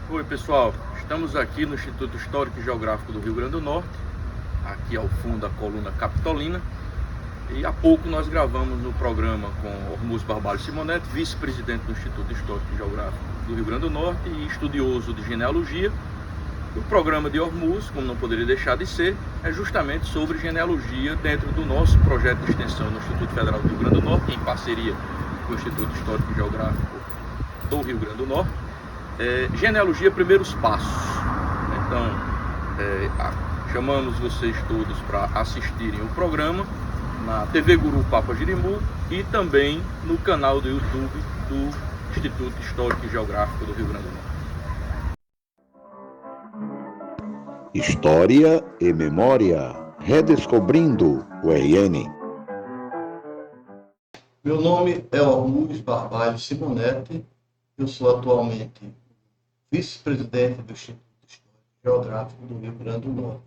Oi pessoal, estamos aqui no Instituto Histórico e Geográfico do Rio Grande do Norte, aqui ao fundo da coluna Capitolina, e há pouco nós gravamos no programa com Ormuz Barbalho Simonetti, vice-presidente do Instituto Histórico e Geográfico do Rio Grande do Norte e estudioso de genealogia. O programa de Ormuz, como não poderia deixar de ser, é justamente sobre genealogia dentro do nosso projeto de extensão no Instituto Federal do Rio Grande do Norte, em parceria com o Instituto Histórico e Geográfico do Rio Grande do Norte. Genealogia, primeiros passos. Então, chamamos vocês todos para assistirem o programa na TV Guru Papa Jirimu e também no canal do YouTube do Instituto Histórico e Geográfico do Rio Grande do Norte. História e Memória, redescobrindo o RN. Meu nome é Ormuz Barbalho Simonetti, eu sou atualmente vice-presidente do Instituto Histórico e Geográfico do Rio Grande do Norte.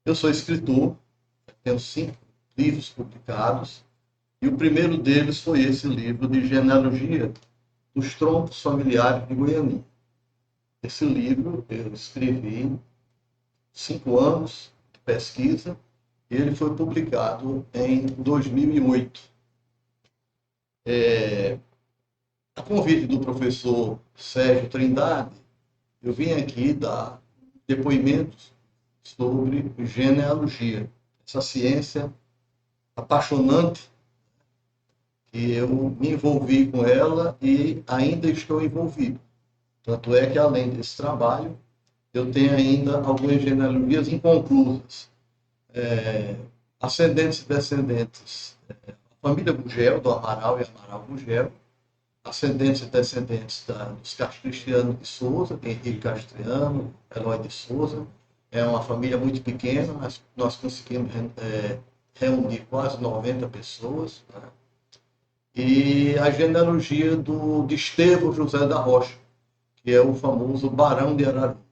Eu sou escritor, tenho 5 livros publicados, e o primeiro deles foi esse livro de genealogia dos troncos familiares de Goiânia. Esse livro eu escrevi 5 anos de pesquisa, e ele foi publicado em 2008. A convite do professor Sérgio Trindade, eu vim aqui dar depoimentos sobre genealogia, essa ciência apaixonante, que eu me envolvi com ela e ainda estou envolvido. Tanto é que, além desse trabalho, eu tenho ainda algumas genealogias inconclusas. Ascendentes e descendentes, a família Gugel, do Amaral e Amaral Gugel, ascendentes e descendentes dos Castriano de Souza, Henrique Castriano, Eloy de Souza. É uma família muito pequena, mas nós conseguimos reunir quase 90 pessoas. Né? E a genealogia de Estevão José da Rocha, que é o famoso Barão de Araruna.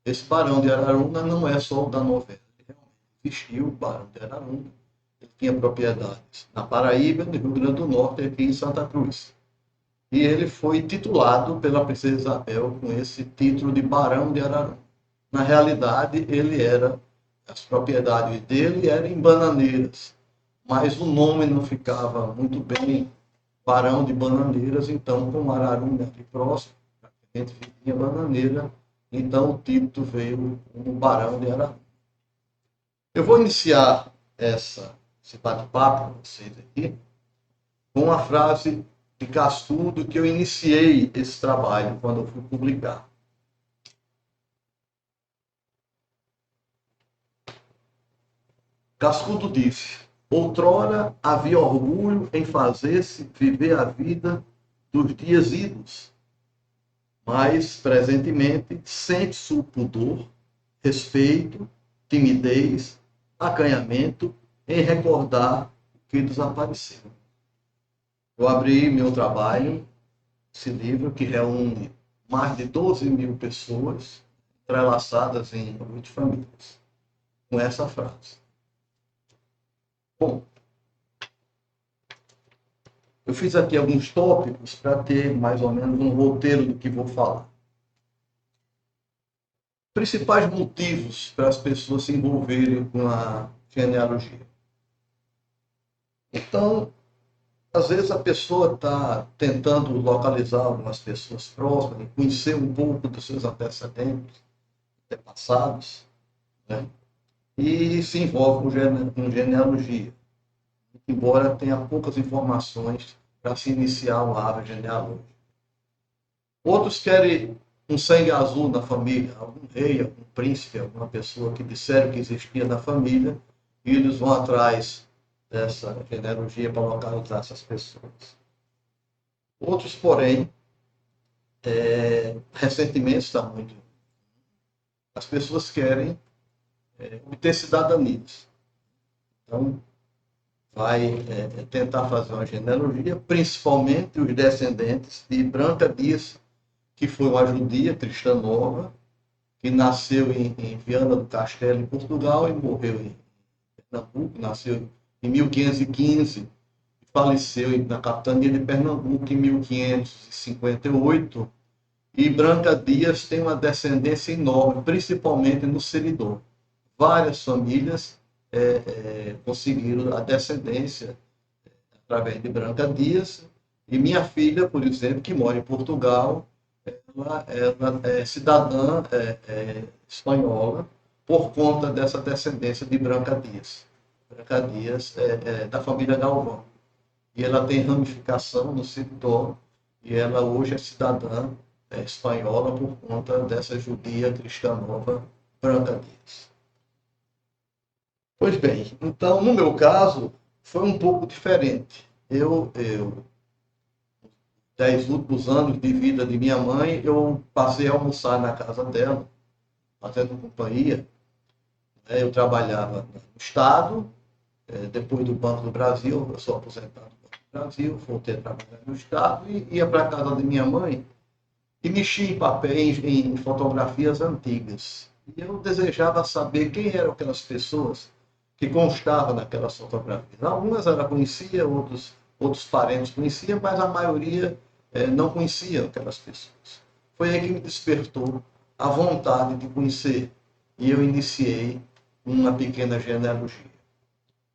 Esse Barão de Araruna não é só o da novela, ele realmente existiu, o Barão de Araruna. Ele tinha propriedades na Paraíba, no Rio Grande do Norte e aqui em Santa Cruz. E ele foi titulado pela princesa Isabel com esse título de Barão de Araruna. Na realidade, as propriedades dele eram em Bananeiras, mas o nome não ficava muito bem, Barão de Bananeiras, então com Araruna aqui próximo, praticamente vivia Bananeira, então o título veio como Barão de Araruna. Eu vou iniciar esse bate-papo com vocês aqui com uma frase de Cascudo, que eu iniciei esse trabalho quando eu fui publicar. Cascudo disse: outrora havia orgulho em fazer-se viver a vida dos dias idos, mas presentemente sente-se o pudor, respeito, timidez, acanhamento em recordar o que desapareceu. Eu abri meu trabalho, esse livro que reúne mais de 12.000 pessoas entrelaçadas em 8 famílias, com essa frase. Bom, eu fiz aqui alguns tópicos para ter mais ou menos um roteiro do que vou falar. Principais motivos para as pessoas se envolverem com a genealogia. Então, às vezes a pessoa está tentando localizar algumas pessoas próximas, conhecer um pouco dos seus antecedentes, antepassados, né? E se envolve com genealogia, embora tenha poucas informações para se iniciar uma árvore genealógica. Outros querem um sangue azul na família, algum rei, algum príncipe, alguma pessoa que disseram que existia na família, e eles vão atrás dessa genealogia para localizar essas pessoas. Outros, porém, recentemente está muito. As pessoas querem obter cidadanias. Então, vai tentar fazer uma genealogia, principalmente os descendentes de Branca Dias, que foi uma judia Tristanova, que nasceu em Viana do Castelo, em Portugal, e morreu em Pernambuco, nasceu em 1515, faleceu na capitania de Pernambuco em 1558, E Branca Dias tem uma descendência enorme, principalmente no Seridó. Várias famílias conseguiram a descendência através de Branca Dias. E minha filha, por exemplo, que mora em Portugal, ela é cidadã espanhola por conta dessa descendência de Branca Dias. Branca Dias é da família Galvão. E ela tem ramificação no Seridó, e ela hoje é cidadã espanhola por conta dessa judia cristã nova Branca Dias. Pois bem, então, no meu caso, foi um pouco diferente. 10 últimos anos de vida de minha mãe, eu passei a almoçar na casa dela, fazendo companhia. Eu trabalhava no Estado, depois do Banco do Brasil, eu sou aposentado do Banco do Brasil, voltei a trabalhar no Estado e ia para a casa de minha mãe e mexia em papéis, em fotografias antigas. E eu desejava saber quem eram aquelas pessoas que constavam naquelas fotografias. Algumas ela conhecia, outros parentes conheciam, mas a maioria não conhecia aquelas pessoas. Foi aí que me despertou a vontade de conhecer. E eu iniciei uma pequena genealogia.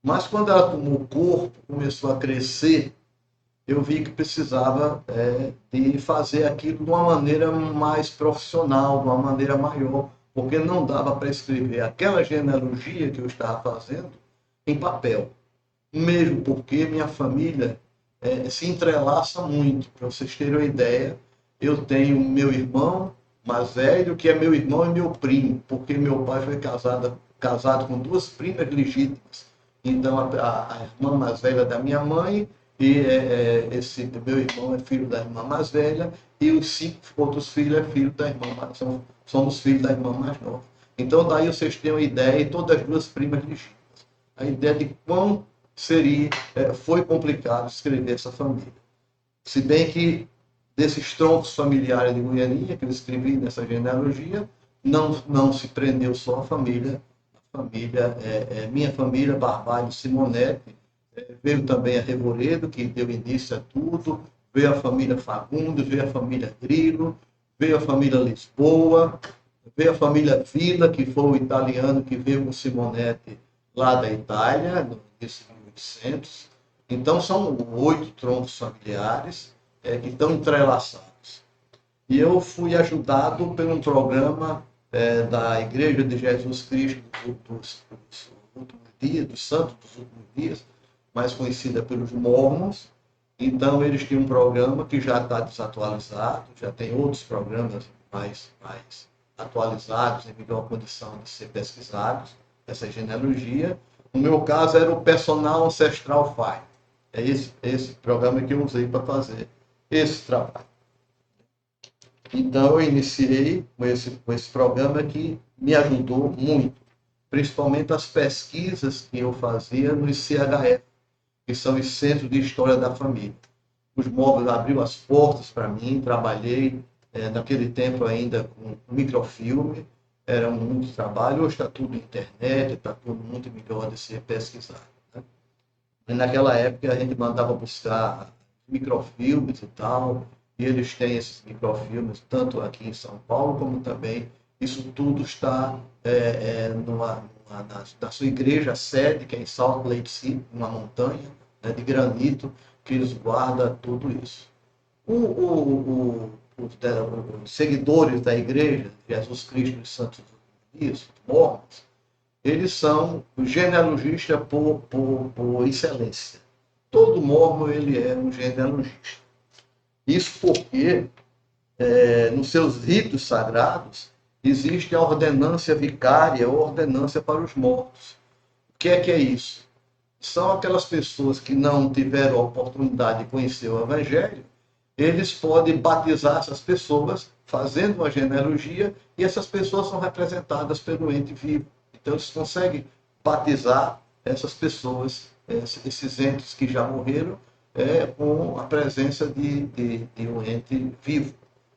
Mas quando ela tomou corpo, começou a crescer, eu vi que precisava de fazer aquilo de uma maneira mais profissional, de uma maneira maior, porque não dava para escrever aquela genealogia que eu estava fazendo em papel. Mesmo porque minha família se entrelaça muito. Para vocês terem uma ideia, eu tenho meu irmão mais velho, que é meu irmão e meu primo, porque meu pai foi casado com 2 primas legítimas. Então, a irmã mais velha da minha mãe, e esse meu irmão é filho da irmã mais velha, e os 5 outros filhos é filho da irmã mais nova. Somos filhos da irmã mais nova. Então, daí vocês têm uma ideia, e todas as 2 primas legítimas. A ideia de quão foi complicado escrever essa família. Se bem que, desses troncos familiares de Goianinha, que eu escrevi nessa genealogia, não se prendeu só a família. Minha família, Barbalho Simonetti, veio também a Revoredo, que deu início a tudo, veio a família Fagundes, veio a família Grilo, veio a família Lisboa, veio a família Villa, que foi o italiano que veio com Simonetti lá da Itália, no início de 1800. Então, são 8 troncos familiares que estão entrelaçados. E eu fui ajudado por um programa da Igreja de Jesus Cristo dos últimos dias, dos Santos dos Últimos Dias, mais conhecida pelos Mormons. Então, eles tinham um programa que já está desatualizado, já tem outros programas mais atualizados, em melhor condição de ser pesquisados, essa genealogia. No meu caso, era o Personal Ancestral File. É esse programa que eu usei para fazer esse trabalho. Então, eu iniciei com esse programa que me ajudou muito, principalmente as pesquisas que eu fazia nos CHF, que são os Centros de História da Família. Os móveis abriu as portas para mim, trabalhei naquele tempo ainda com microfilme, era muito trabalho, hoje está tudo na internet, está tudo muito melhor de ser pesquisado. Né? E naquela época a gente mandava buscar microfilmes e tal, e eles têm esses microfilmes, tanto aqui em São Paulo, como também, isso tudo está na sua igreja sede, que é em Salt Lake City, uma montanha de granito, que eles guardam tudo isso. Os seguidores da igreja, Jesus Cristo dos Santos dos Dias, mormons, eles são genealogistas por excelência. Todo mormon ele é um genealogista. Isso porque, nos seus ritos sagrados, existe a ordenância vicária ou ordenância para os mortos. O que é isso? São aquelas pessoas que não tiveram a oportunidade de conhecer o Evangelho, eles podem batizar essas pessoas fazendo uma genealogia e essas pessoas são representadas pelo ente vivo. Então, eles conseguem batizar essas pessoas, esses entes que já morreram, com a presença de um ente vivo.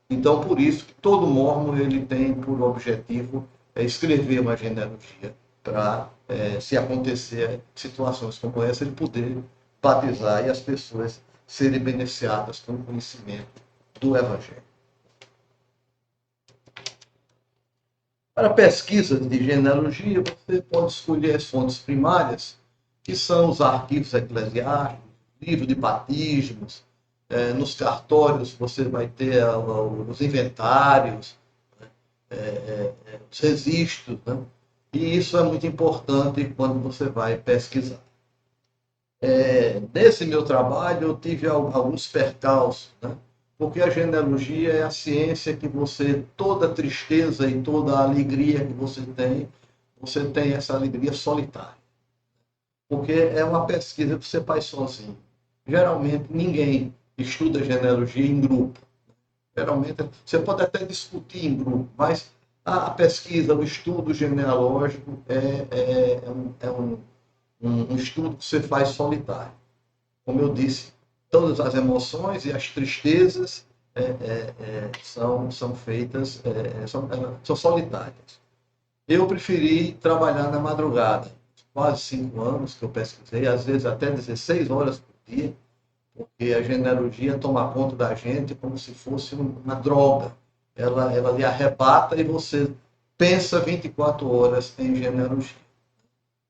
Então, por isso que todo mormon ele tem por objetivo escrever uma genealogia para, se acontecer situações como essa, ele poder batizar e as pessoas serem beneficiadas com o conhecimento do Evangelho. Para pesquisa de genealogia, você pode escolher as fontes primárias, que são os arquivos eclesiásticos, livro de batismos, nos cartórios você vai ter os inventários, os registros, né? E isso é muito importante quando você vai pesquisar. Nesse meu trabalho, eu tive alguns percalços, né? Porque a genealogia é a ciência que você, toda tristeza e toda alegria que você tem essa alegria solitária. Porque é uma pesquisa que você faz sozinho. Geralmente, ninguém estuda genealogia em grupo. Geralmente, você pode até discutir em grupo, mas a pesquisa, o estudo genealógico é um estudo que você faz solitário. Como eu disse, todas as emoções e as tristezas são feitas, são solitárias. Eu preferi trabalhar na madrugada. Quase 5 anos que eu pesquisei, às vezes até 16 horas por dia, porque a genealogia toma conta da gente como se fosse uma droga. Ela lhe arrebata e você pensa 24 horas em genealogia.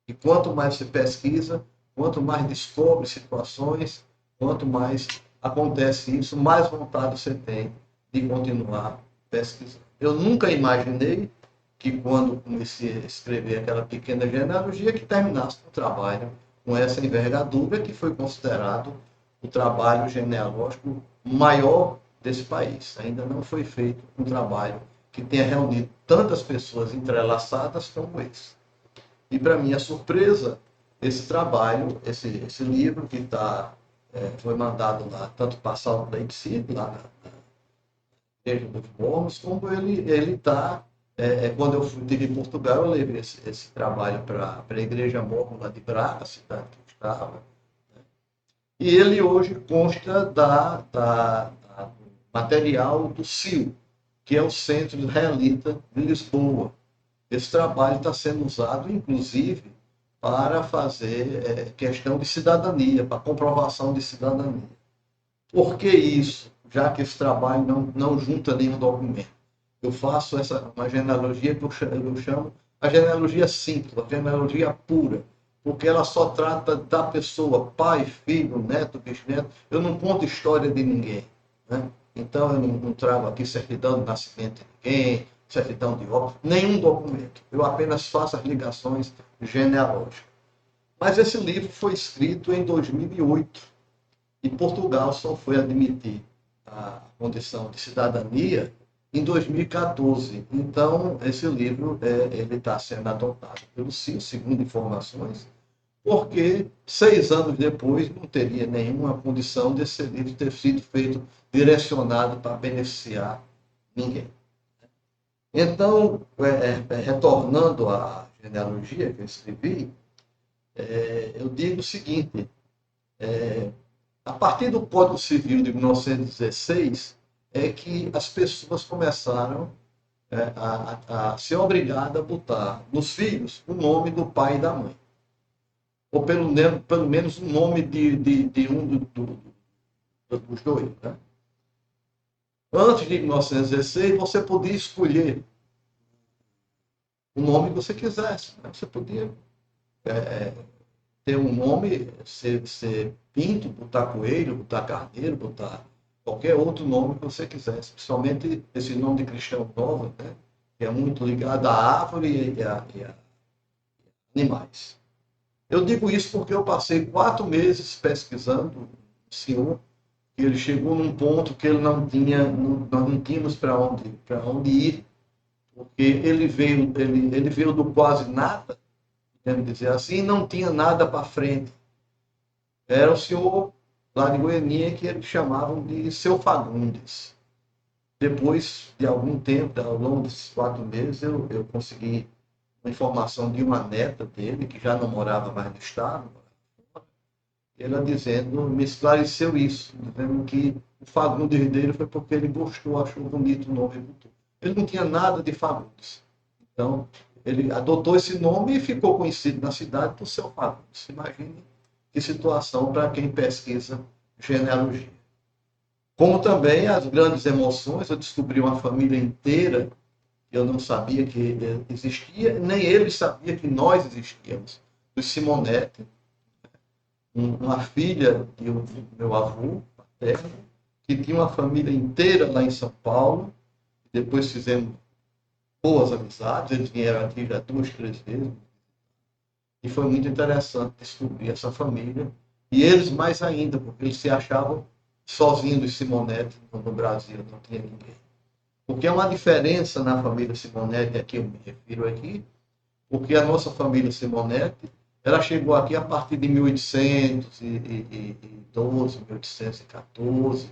E quanto mais você pesquisa, quanto mais descobre situações, quanto mais acontece isso, mais vontade você tem de continuar pesquisando. Eu nunca imaginei que quando comecei a escrever aquela pequena genealogia, que terminasse um trabalho com essa envergadura, que foi considerado o trabalho genealógico maior desse país. Ainda não foi feito um trabalho que tenha reunido tantas pessoas entrelaçadas como esse. E, para minha surpresa, esse trabalho, esse livro que foi mandado lá, tanto para a Salt Lake City, lá na Igreja dos Mormons, como ele está. Quando eu estive em Portugal, eu levei esse trabalho para a Igreja Mormon lá de Braga, a cidade que eu estava. Né? E ele hoje consta do material do CIL, que é o Centro Israelita de Lisboa. Esse trabalho está sendo usado, inclusive, para fazer questão de cidadania, para comprovação de cidadania. Por que isso? Já que esse trabalho não junta nenhum documento. Eu faço uma genealogia que eu chamo a genealogia simples, a genealogia pura, porque ela só trata da pessoa, pai, filho, neto, bisneto. Eu não conto história de ninguém, né? Então, eu não trago aqui certidão de nascimento de ninguém, certidão de óbito, nenhum documento. Eu apenas faço as ligações genealógicas. Mas esse livro foi escrito em 2008 e Portugal só foi admitir a condição de cidadania em 2014. Então, esse livro ele está sendo adotado pelo CIL, segundo informações, porque 6 anos depois não teria nenhuma condição desse livro ter sido feito direcionado para beneficiar ninguém. Então, retornando à genealogia que eu escrevi, eu digo o seguinte, a partir do Código Civil de 1916, é que as pessoas começaram a ser obrigadas a botar nos filhos o nome do pai e da mãe. Ou pelo menos o nome de um dos dois. Né? Antes de 1916, você podia escolher o nome que você quisesse. Né? Você podia ter um nome, ser Pinto, botar Coelho, botar Carneiro, botar qualquer outro nome que você quisesse. Principalmente esse nome de Cristão Nova, né? Que é muito ligado à árvore e a animais. Eu digo isso porque eu passei 4 meses pesquisando o senhor, e ele chegou num ponto que ele nós não tínhamos para onde ir, porque ele veio do quase nada, podemos dizer assim, e não tinha nada para frente. Era o senhor lá de Goiânia que eles chamavam de Seu Fagundes. Depois de algum tempo, ao longo desses 4 meses, eu consegui uma informação de uma neta dele, que já não morava mais no estado, ela me esclareceu isso, dizendo que o Fagundes dele foi porque ele gostou, achou bonito o nome. Ele não tinha nada de Fagundes. Então, ele adotou esse nome e ficou conhecido na cidade por Seu Fagundes. Imagine que situação para quem pesquisa genealogia. Como também as grandes emoções, eu descobri uma família inteira eu não sabia que existia, nem ele sabia que nós existíamos. Os Simonetti, uma filha do meu avô paterno, que tinha uma família inteira lá em São Paulo. Depois fizemos boas amizades, eles vieram aqui já 2, 3 vezes. E foi muito interessante descobrir essa família. E eles mais ainda, porque eles se achavam sozinhos dos Simonetti no Brasil, não tinha ninguém. Porque é uma diferença na família Simonetti, a que eu me refiro aqui, porque a nossa família Simonetti, ela chegou aqui a partir de 1812, 1814,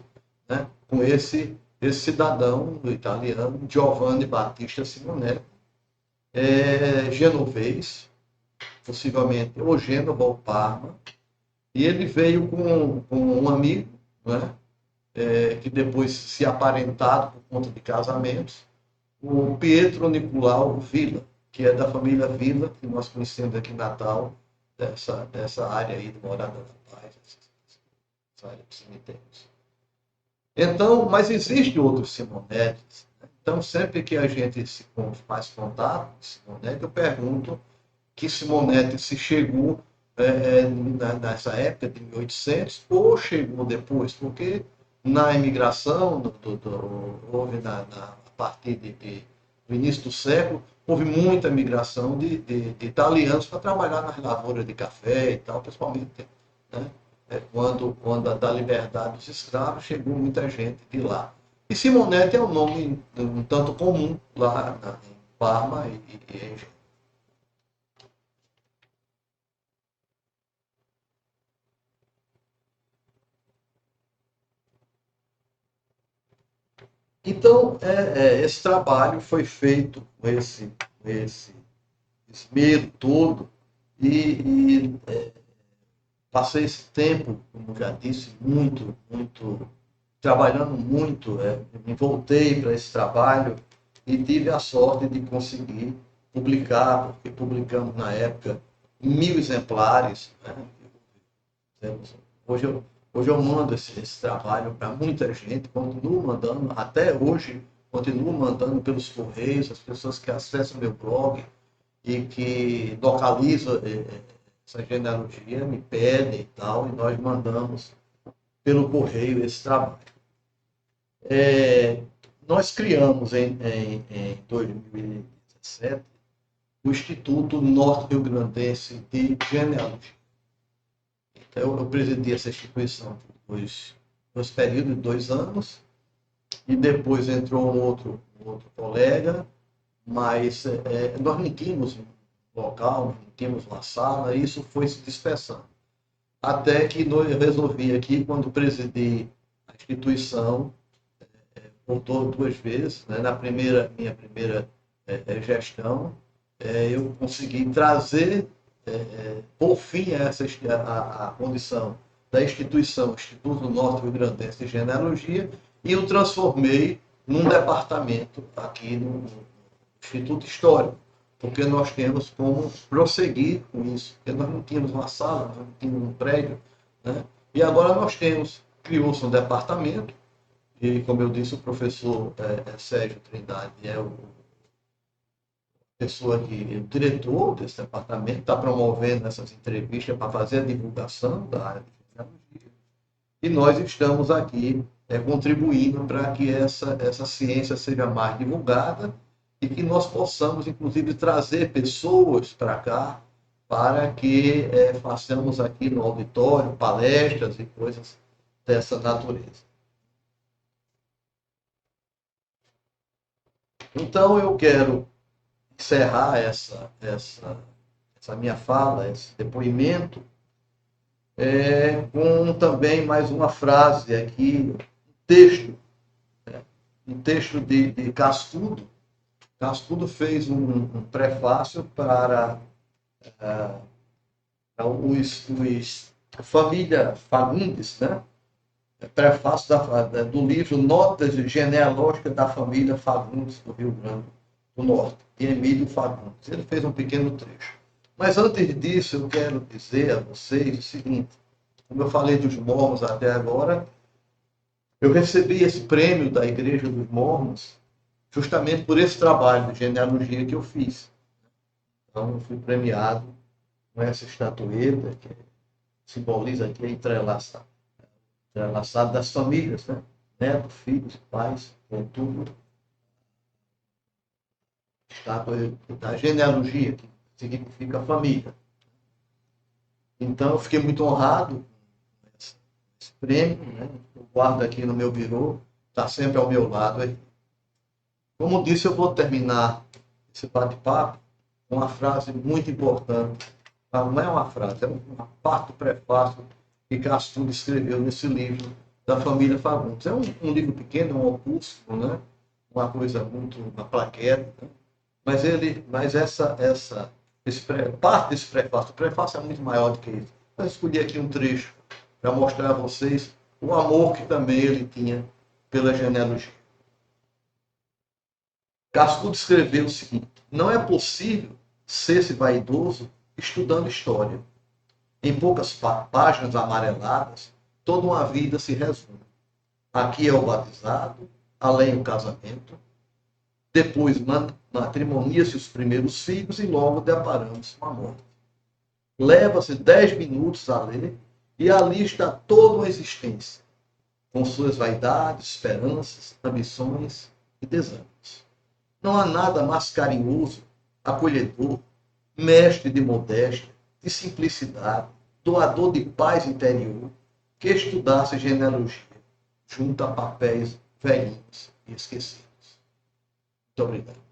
né? Com esse cidadão italiano, Giovanni Battista Simonetti, genovês, possivelmente ou Gênova ou Parma, e ele veio com um amigo, né? Que depois se aparentado por conta de casamentos, o Pietro Nicolau Villa, que é da família Villa, que nós conhecemos aqui em Natal, dessa área aí de Morada da Paz, essa área de cemitérios. Então, mas existem outros Simonetti. Então, sempre que a gente faz contato com Simonetti, eu pergunto que Simonetti se chegou nessa época de 1800 ou chegou depois, porque na imigração, houve a partir do início do século, houve muita migração de italianos para trabalhar nas lavouras de café e tal, principalmente, né? Quando da liberdade dos escravos, chegou muita gente de lá. E Simonetti é um nome um tanto comum lá em Parma e em Gênova. Então, esse trabalho foi feito com esse esmero todo e passei esse tempo, como já disse, muito trabalhando muito, me voltei para esse trabalho e tive a sorte de conseguir publicar, porque publicamos na época 1.000 exemplares, né? Hoje eu mando esse trabalho para muita gente, continuo mandando, até hoje, continuo mandando pelos correios, as pessoas que acessam meu blog e que localizam essa genealogia, me pedem e tal, e nós mandamos pelo correio esse trabalho. Nós criamos em 2017 o Instituto Norte-Rio-Grandense de Genealogia. Eu presidi essa instituição por dois períodos de 2 anos, e depois entrou um outro colega, mas nós não tínhamos um local, não tínhamos uma sala, e isso foi se dispersando. Até que eu resolvi aqui, quando presidi a instituição, voltou 2 vezes, né? Na minha primeira gestão, eu consegui trazer, por fim, a condição da instituição, Instituto Norte-Rio-Grandense de Genealogia, e o transformei num departamento aqui no Instituto Histórico, porque nós temos como prosseguir com isso, porque nós não tínhamos uma sala, nós não tínhamos um prédio, né? E agora nós criou-se um departamento, e, como eu disse, o professor Sérgio Trindade é o diretor desse departamento, está promovendo essas entrevistas para fazer a divulgação da área de genealogia. E nós estamos aqui contribuindo para que essa ciência seja mais divulgada e que nós possamos, inclusive, trazer pessoas para cá para que façamos aqui no auditório palestras e coisas dessa natureza. Então, eu quero encerrar essa minha fala, esse depoimento, com também mais uma frase aqui, um texto de Castudo. Castudo fez um prefácio para a família Fagundes, né? Prefácio do livro Notas Genealógicas da Família Fagundes do Rio Grande do Norte, de Emílio Fagundes. Ele fez um pequeno trecho. Mas antes disso, eu quero dizer a vocês o seguinte: como eu falei dos mormons até agora, eu recebi esse prêmio da Igreja dos Mormons justamente por esse trabalho de genealogia que eu fiz. Então, eu fui premiado com essa estatueta, que simboliza aqui a entrelaçado das famílias, né? Netos, filhos, pais, com tudo. Estátua da genealogia, que significa família. Então, eu fiquei muito honrado com esse prêmio, né? Eu guardo aqui no meu birô, está sempre ao meu lado aí. Como disse, eu vou terminar esse bate-papo com uma frase muito importante. Não é uma frase, é uma parte do prefácio que Castilho escreveu nesse livro da família Fagundes. É um livro pequeno, um opúsculo, né? Uma coisa muito, uma plaqueta, né? Mas parte desse prefácio, o prefácio é muito maior do que isso. Eu escolhi aqui um trecho para mostrar a vocês o amor que também ele tinha pela genealogia. Cascudo escreveu o seguinte: não é possível ser-se vaidoso estudando história. Em poucas páginas amareladas, toda uma vida se resume. Aqui é o batizado, além o casamento, depois matrimonia-se os primeiros filhos e logo deparamos com a morte. Leva-se 10 minutos a ler e ali está toda uma existência, com suas vaidades, esperanças, ambições e desânimos. Não há nada mais carinhoso, acolhedor, mestre de modéstia, de simplicidade, doador de paz interior, que estudasse genealogia junto a papéis velhinhos e esquecidos. Muito obrigado.